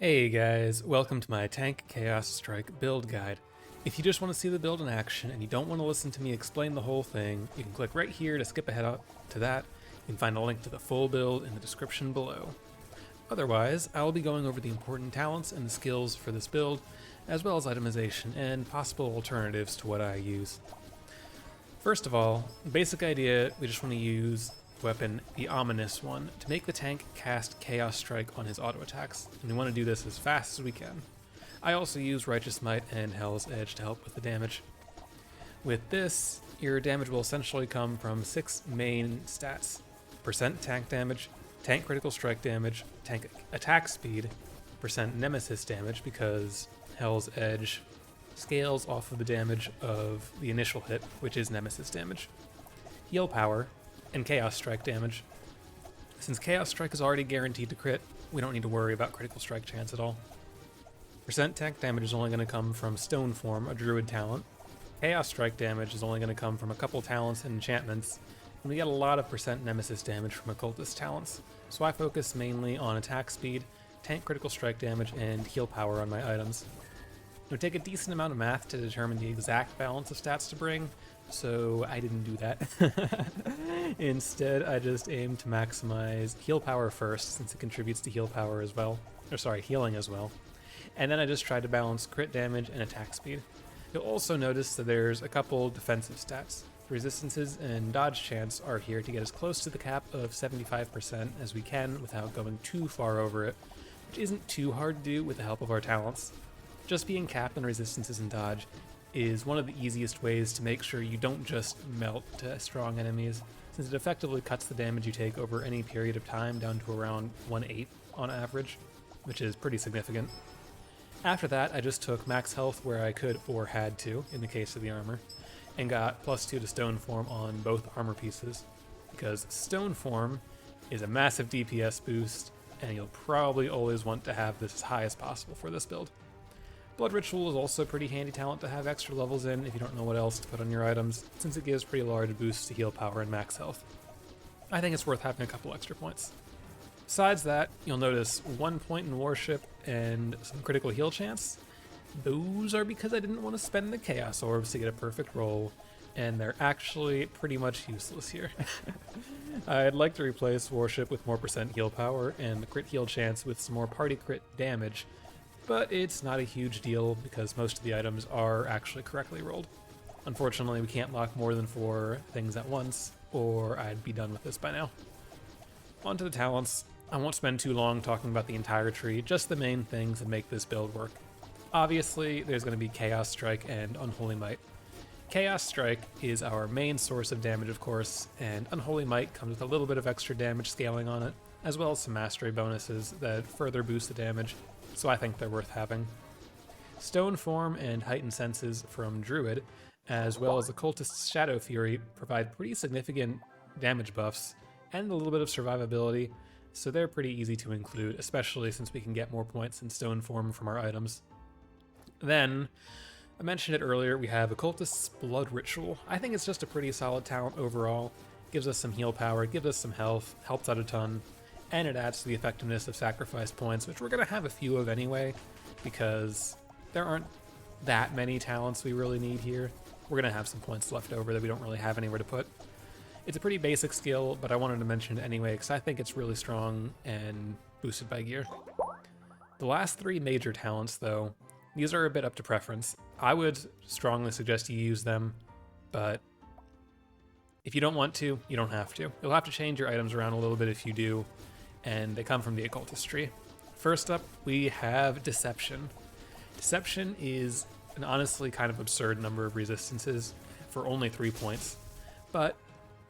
Hey guys, welcome to my Tank Chaos Strike build guide. If you just want to see the build in action and you don't want to listen to me explain the whole thing, you can click right here to skip ahead to that. You can find a link to the full build in the description below. Otherwise, I will be going over the important talents and the skills for this build, as well as itemization and possible alternatives to what I use. First of all, basic idea, we just want to use weapon, the Ominous one, to make the tank cast Chaos Strike on his auto attacks, and we want to do this as fast as we can. I also use Righteous Might and Hell's Edge to help with the damage. With this, your damage will essentially come from 6 main stats: percent tank damage, tank critical strike damage, tank attack speed, percent nemesis damage because Hell's Edge scales off of the damage of the initial hit, which is nemesis damage, heal power, and Chaos Strike damage. Since Chaos Strike is already guaranteed to crit, we don't need to worry about critical strike chance at all. Percent tank damage is only going to come from Stone Form, a druid talent. Chaos Strike damage is only going to come from a couple talents and enchantments, and we get a lot of percent nemesis damage from occultist talents, so I focus mainly on attack speed, tank critical strike damage, and heal power on my items. It would take a decent amount of math to determine the exact balance of stats to bring, so I didn't do that. Instead, I just aimed to maximize heal power first, since it contributes to heal power as well, healing as well. And then I just tried to balance crit damage and attack speed. You'll also notice that there's a couple defensive stats. Resistances and dodge chance are here to get as close to the cap of 75% as we can without going too far over it, which isn't too hard to do with the help of our talents. Just being capped on resistances and dodge is one of the easiest ways to make sure you don't just melt to strong enemies, since it effectively cuts the damage you take over any period of time down to around 1/8 on average, which is pretty significant. After that, I just took max health where I could or had to, in the case of the armor, and got +2 to Stone Form on both armor pieces, because Stone Form is a massive DPS boost, and you'll probably always want to have this as high as possible for this build. Blood Ritual is also a pretty handy talent to have extra levels in if you don't know what else to put on your items, since it gives pretty large boosts to heal power and max health. I think it's worth having a couple extra points. Besides that, you'll notice 1 point in Worship and some critical heal chance. Those are because I didn't want to spend the Chaos Orbs to get a perfect roll, and they're actually pretty much useless here. I'd like to replace Worship with more percent heal power and the crit heal chance with some more party crit damage, but it's not a huge deal because most of the items are actually correctly rolled. Unfortunately, we can't lock more than 4 things at once, or I'd be done with this by now. On to the talents. I won't spend too long talking about the entire tree, just the main things that make this build work. Obviously, there's going to be Chaos Strike and Unholy Might. Chaos Strike is our main source of damage, of course, and Unholy Might comes with a little bit of extra damage scaling on it, as well as some mastery bonuses that further boost the damage, so I think they're worth having. Stone Form and Heightened Senses from Druid, as well as Occultist's Shadow Fury, provide pretty significant damage buffs and a little bit of survivability, so they're pretty easy to include, especially since we can get more points in Stone Form from our items. Then, I mentioned it earlier, we have Occultist's Blood Ritual. I think it's just a pretty solid talent overall. Gives us some heal power, gives us some health, helps out a ton, and it adds to the effectiveness of sacrifice points, which we're going to have a few of anyway, because there aren't that many talents we really need here. We're going to have some points left over that we don't really have anywhere to put. It's a pretty basic skill, but I wanted to mention it anyway because I think it's really strong and boosted by gear. The last 3 major talents, though, these are a bit up to preference. I would strongly suggest you use them, but if you don't want to, you don't have to. You'll have to change your items around a little bit if you do, and they come from the Occultist tree. First up, we have Deception. Deception is an honestly kind of absurd number of resistances for only 3 points, but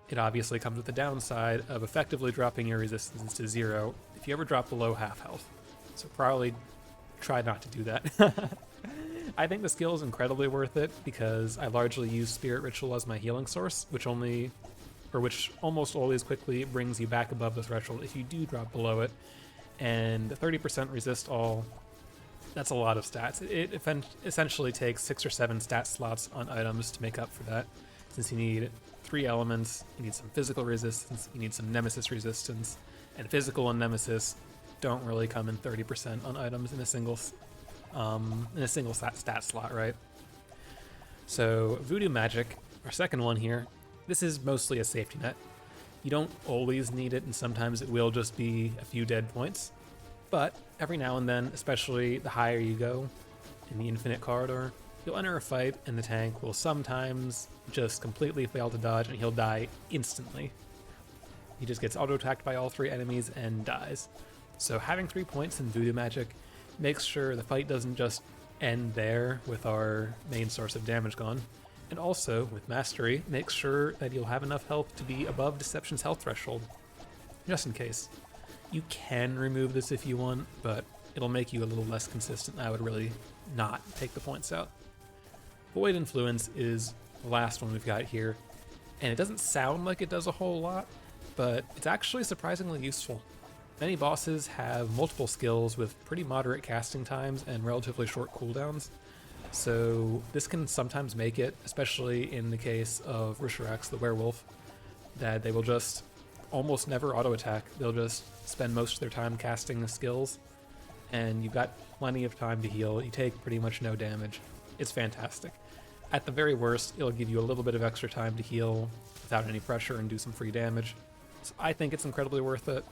it obviously comes with the downside of effectively dropping your resistance to 0 if you ever drop below half health. So probably try not to do that. I think the skill is incredibly worth it because I largely use Spirit Ritual as my healing source, which almost always quickly brings you back above the threshold if you do drop below it. And 30% resist all, that's a lot of stats. It essentially takes 6 or 7 stat slots on items to make up for that, since you need 3 elements, you need some physical resistance, you need some nemesis resistance, and physical and nemesis don't really come in 30% on items in a single stat slot, right? So Voodoo Magic, our second one here, this is mostly a safety net. You don't always need it, and sometimes it will just be a few dead points. But every now and then, especially the higher you go in the Infinite Corridor, you'll enter a fight and the tank will sometimes just completely fail to dodge and he'll die instantly. He just gets auto-attacked by all 3 enemies and dies. So having 3 points in Voodoo Magic makes sure the fight doesn't just end there with our main source of damage gone, and also, with Mastery, makes sure that you'll have enough health to be above Deception's health threshold, just in case. You can remove this if you want, but it'll make you a little less consistent. I would really not take the points out. Void Influence is the last one we've got here, and it doesn't sound like it does a whole lot, but it's actually surprisingly useful. Many bosses have multiple skills with pretty moderate casting times and relatively short cooldowns, so this can sometimes make it, especially in the case of Risharax the Werewolf, that they will just almost never auto-attack. They'll just spend most of their time casting the skills, and you've got plenty of time to heal. You take pretty much no damage. It's fantastic. At the very worst, it'll give you a little bit of extra time to heal without any pressure and do some free damage. So I think it's incredibly worth it.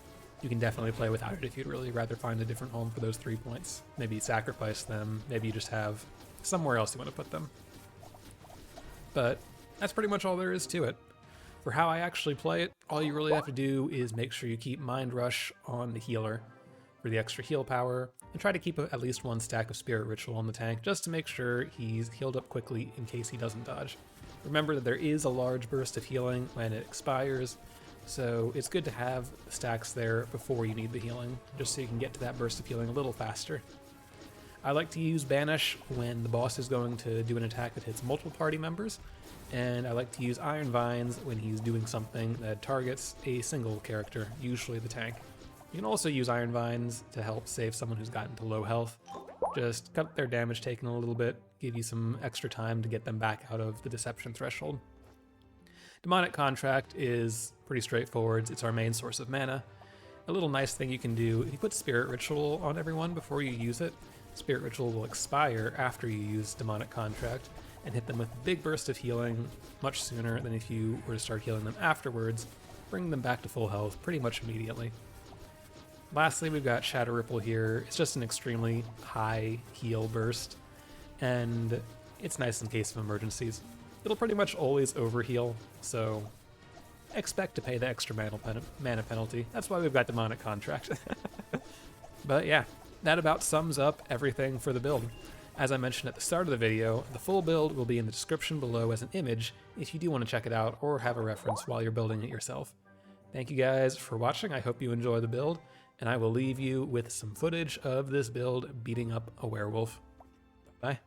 You can definitely play without it if you'd really rather find a different home for those 3 points. Maybe sacrifice them, maybe you just have somewhere else you want to put them. But that's pretty much all there is to it. For how I actually play it, all you really have to do is make sure you keep Mind Rush on the healer for the extra heal power, and try to keep at least 1 stack of Spirit Ritual on the tank just to make sure he's healed up quickly in case he doesn't dodge. Remember that there is a large burst of healing when it expires, so it's good to have stacks there before you need the healing, just so you can get to that burst of healing a little faster. I like to use Banish when the boss is going to do an attack that hits multiple party members, and I like to use Iron Vines when he's doing something that targets a single character, usually the tank. You can also use Iron Vines to help save someone who's gotten to low health. Just cut their damage taken a little bit, give you some extra time to get them back out of the Deception threshold. Demonic Contract is pretty straightforward. It's our main source of mana. A little nice thing you can do, if you put Spirit Ritual on everyone before you use it, Spirit Ritual will expire after you use Demonic Contract and hit them with a big burst of healing much sooner than if you were to start healing them afterwards, bringing them back to full health pretty much immediately. Lastly, we've got Shadow Ripple here. It's just an extremely high heal burst, and it's nice in case of emergencies. It'll pretty much always overheal, so expect to pay the extra mana penalty. That's why we've got Demonic Contract. But yeah, that about sums up everything for the build. As I mentioned at the start of the video, the full build will be in the description below as an image if you do want to check it out or have a reference while you're building it yourself. Thank you guys for watching. I hope you enjoy the build, and I will leave you with some footage of this build beating up a werewolf. Bye.